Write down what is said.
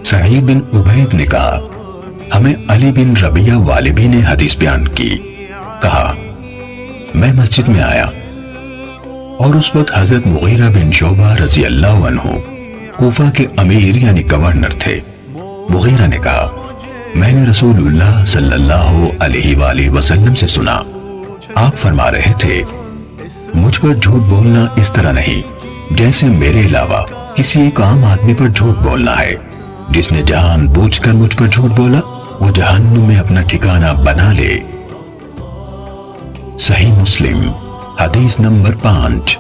سعید بن عبید نے کہا ہمیں علی بن ربیعہ والبی نے حدیث بیان کی، کہا میں مسجد میں آیا اور اس وقت حضرت مغیرہ بن شعبہ رضی اللہ عنہ کوفہ کے امیر یعنی گورنر تھے۔ مغیرہ نے کہا میں نے رسول اللہ صلی اللہ علیہ وآلہ وسلم سے سنا، آپ فرما رہے تھے مجھ پر جھوٹ بولنا اس طرح نہیں جیسے میرے علاوہ کسی ایک عام آدمی پر جھوٹ بولنا ہے، جس نے جان بوجھ کر مجھ پر جھوٹ بولا وہ جہنم میں اپنا ٹھکانہ بنا لے۔ صحیح مسلم حدیث نمبر 5۔